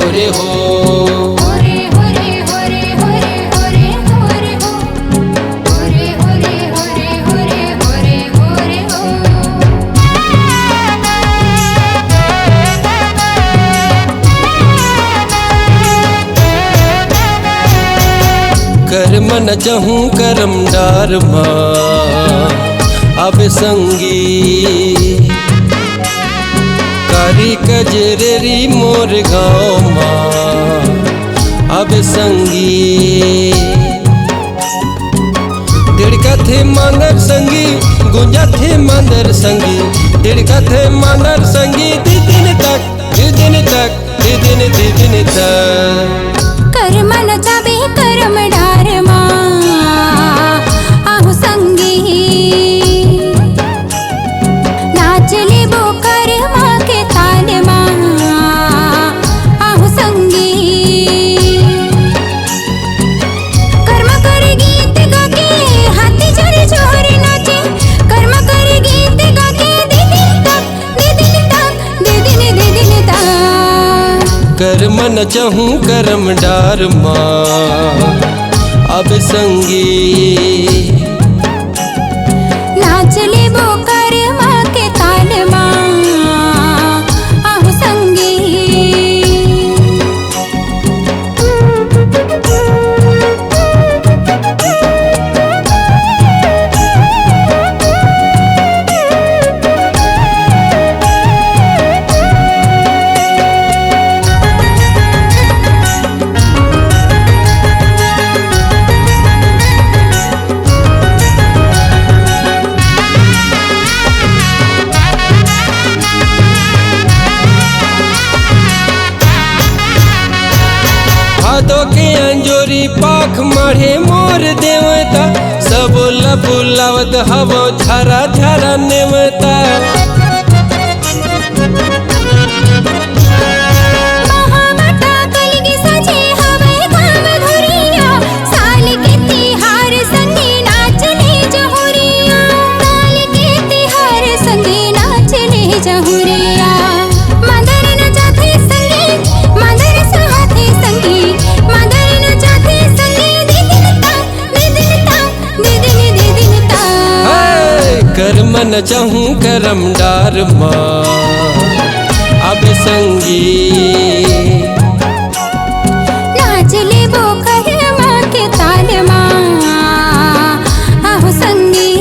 होरे हो। होरे होरे होरे होरे होरे होरे हो। होरे होरे होरे होरे होरे होरे हो। कर्म न चहूँ करम डार माँ अब संगी कारी कजरेरी मोर गाँव माँ अब संगी दिड़का थे मांदर संगी गुंजा थे मांदर संगी दिड़का थे मांदर संगी दिन तक दिन तक दिन तक कर्म न चाबे करम डार आहु संगी नाच ले बो कर्मा के ताल आहु संगी कर्म कर गीत गा के हाथी झर झोर नाचे कर्म कर गीत गा के दे दिन तक दे दिन तक कर्म न चहूँ करम डार माँ अब संगी नाच ले बो कर्मा के ताल आहु संगी भादो के अंजोरी पाख माढ़े मोर देवता सब लबुलावत हवो झरा झरा नेवता महामटा कलगी सजे हवे काम धुरिया साल के तिहार संगे नाच ले जहुरिया साल के तिहार संगे नाच ले जहुरिया मदर न जाथे संगे मदर सुहाथे संगे मदर न जाथे संगे दे दिन तक कर्म न चहूँ करम डार माँ अब संगी नाच ले बो कर्मा के ताल आहु संगी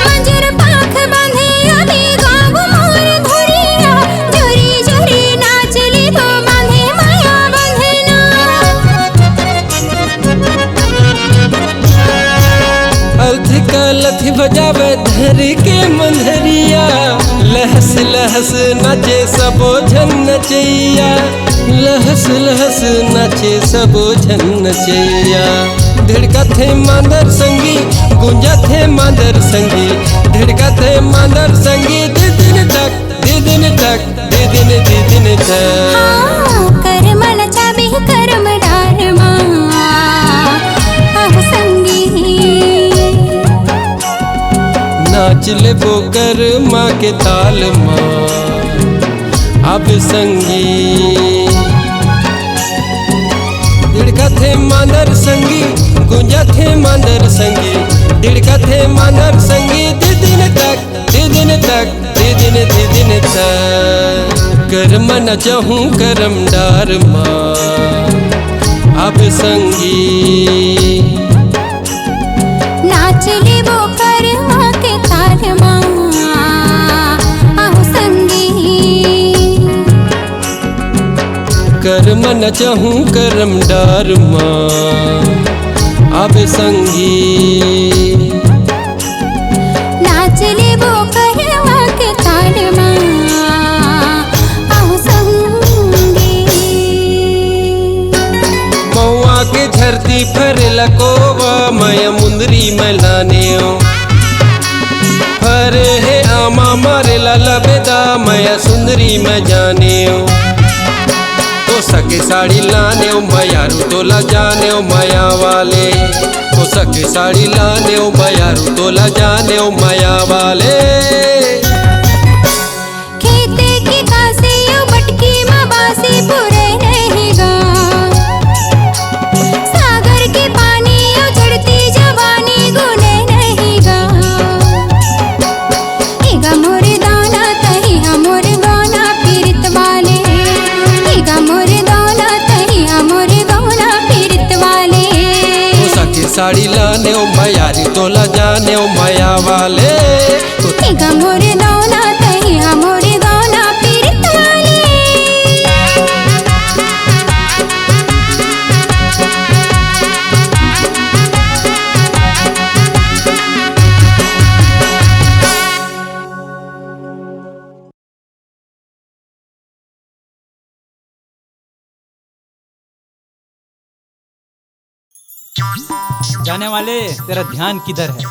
मंजर पाख बांधे आदि गाँव मोर धुरिया जोरी जोरी नाच ले बो बांधे माया बंधना अर्थ का लथी बजावे धर के मंधरिया लहस लहस नाचे सबो झन नचैया लहस लहस नाचे सबो झन नचैया धिड़का थे मांदर संगी गुंजा थे मांदर संगी धिड़का थे मांदर संगी दे दिन तक दिन तक कर्म न चाबे करम डार आहु संगी नाच ले बो कर्मा के ताल माँ अब संगी दिड़का थे मांदर संगी गुंजा थे मांदर संगी दिड़का थे मांदर संगी दे दिन तक कर्म न चहूँ करम डार माँ अब संगी नाच ले बो कर्मा के ताल आहु संगी कर्म न चहूँ करम डार माँ अब संगी नाच ले बो कर्मा के ताल आहु फरेला कोवा मैं मुंदरी में लाने फरे है आमा मारेला लबेदा मैं सुंदरी में जाने तो सके साड़ी लाने मयारू तोला जाने माया वाले तो सके साड़ी लाने मयारू तोला जाने माया वाले खेते की कासे यो मटकी मबासी पुरे नहीं गा सागर के पानी यो चढ़ती जवानी गुने नहीं गा एगा मोरे दाना तही हमोरे गौना पीरित वाले एगा मोरे दाना तही हमोरे गौना पीरित वाले तो सके साड़ी लाने मयारी तोला जाने माया वाले एगा मोरे दाना तही हमोरे गौना पीरित वाले। जाने वाले तेरा ध्यान किधर है?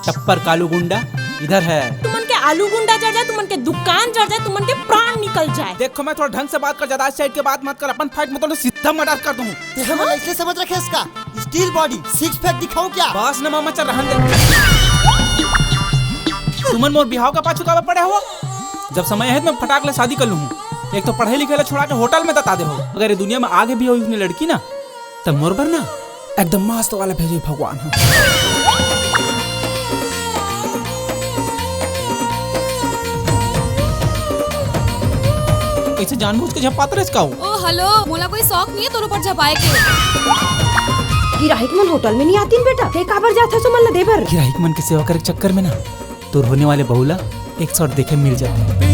टप्पर कालू गुंडा इधर है। तुमन के आलू गुंडा चढ़ जाए, तुमन के दुकान चढ़ जाए, तुमन के प्राण निकल जाए। देखो मैं थोड़ा ढंग से बात कर, ज्यादा साइड के बात मत कर, अपन फाइट मत सीधा मर्डर कर दूं। हम ऐसे समझ रखे इसका स्टील बॉडी सिक्स पैक दिखाऊं क्या? बस न मामा चल रहन दे। तुमन मोर बिहाव का पाछू का पड़े हो। जब समय है तो मैं फटाक ले शादी कर लूं। एक तो पढ़े लिखे छोड़ा के होटल में बता दे हो। अगर ये दुनिया में आगे भी हो उसने लड़की ना तब मोर बर ना एकदम मस्त वाला भेजे भगवान है। ऐसे जानबूझ के झपात रहे इसका हो। ओ हेलो, मोला कोई शौक नहीं है तोर ऊपर झपाए के। गिराहिक मन होटल में नहीं आती बेटा, ते काबर जाथा सो मन ला देबर। गिराहिक मन के सेवा करे के चक्कर में ना तोर होने वाले बहुला एक शॉट देखे मिल जाते।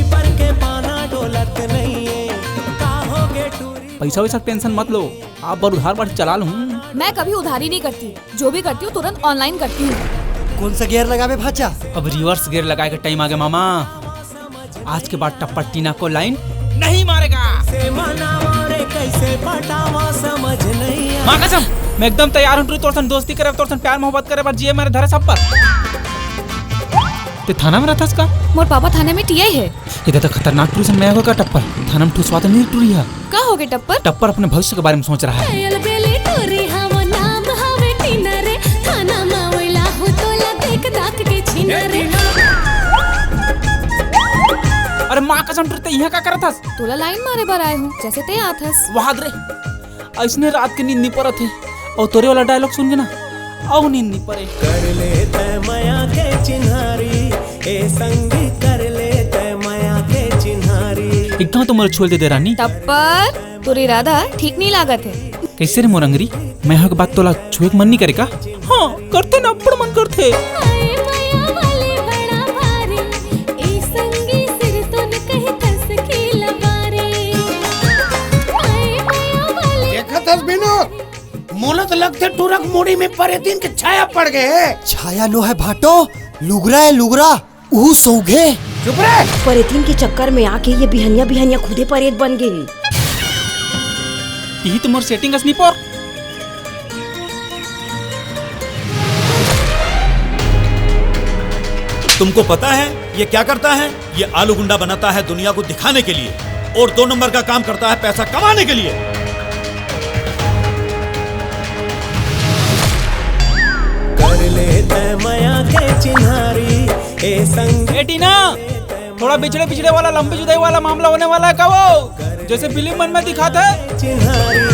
पैसा वैसा टेंशन मत लो, आप बार उधार बार चला लूं। मैं कभी उधारी नहीं करती, जो भी करती हूँ तुरंत ऑनलाइन करती हूँ। कौन सा गियर लगावे भाचा? अब रिवर्स गियर लगाए के टाइम आ गया मामा। आज के बाद टप्पर टीना को लाइन नहीं मारेगा। माँ कसम मैं एकदम तैयार हूँ तोर दोस्ती करे, तोर प्यार मोहब्बत करे, पर जिए मेरे धरे सब पर। ते थाना में रहता इसका? मोर पापा थाने में टीआई है। इधर तो खतरनाक टूरिज्म में होगा टप्पर, थाना में ठुसवा तो नहीं टूरी है। का हो गए टप्पर? टप्पर अपने भविष्य के बारे में सोच रहा है। अरे माँ कसम टूरते यहाँ का करत हस? तोला लाइन मारे बार आए हूँ, जैसे ते आथस। वहां रे ऐसने रात के नींद नहीं पड़त है और तोरे वाला डायलॉग सुन के ना अब नींद नहीं पड़े। कर ले तय माया के चिन्हारी, ए संग कर ले तय माया के चिन्हारी। एकदम तो मोर छोड़ दे रानी। टप्पर तोर इरादा ठीक नहीं लागत है। कैसे रे मोरंगरी, मैं हक बात तोला छुए के मन नहीं करेगा? हाँ करते ना, बड़ मन करते। मोला तो लगते टूरक मोड़ी में परे दिन के छाया पड़ गए। छाया नो है भाटो, लुगरा है लुगरा, ऊ सौगे। चुप रहे। परेतीन के चक्कर में आके ये बिहनिया बिहनिया खुदे परेत बन गई। यही तुम्हारी सेटिंग असनी पर। तुमको पता है ये क्या करता है? ये आलू गुंडा बनाता है दुनिया को दिखाने के लिए, और 2 नंबर का काम करता है पैसा कमाने के लिए। कर ले तय माया के चिन्हारी, ए संग। ए टीना, थोड़ा बिछड़े बिछड़े वाला लंबी जुदाई वाला मामला होने वाला है का वो, जैसे फिल्म मन में दिखाता है। चिन्हारी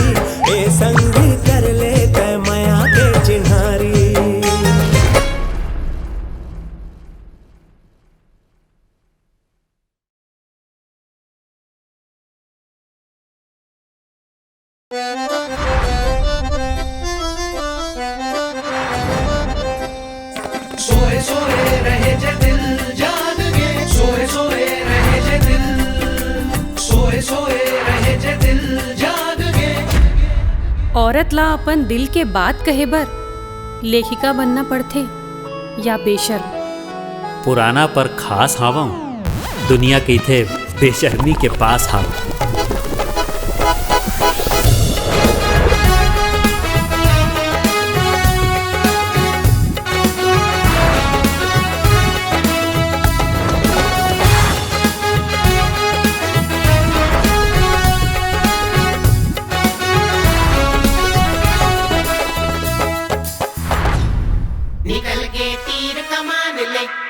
ए संग कर ले तय माया के चिन्हारी। सोए सोए रहे जे दिल जाग के, सोए सोए रहे जे दिल, सोए सोए रहे जे दिल जाग के। औरत ला अपन दिल के बात कहे बर लेखिका बनना पड़थे या बेशर्म? पुराना पर खास हावं, दुनिया के थे बेशर्मी के पास हावं। मान ले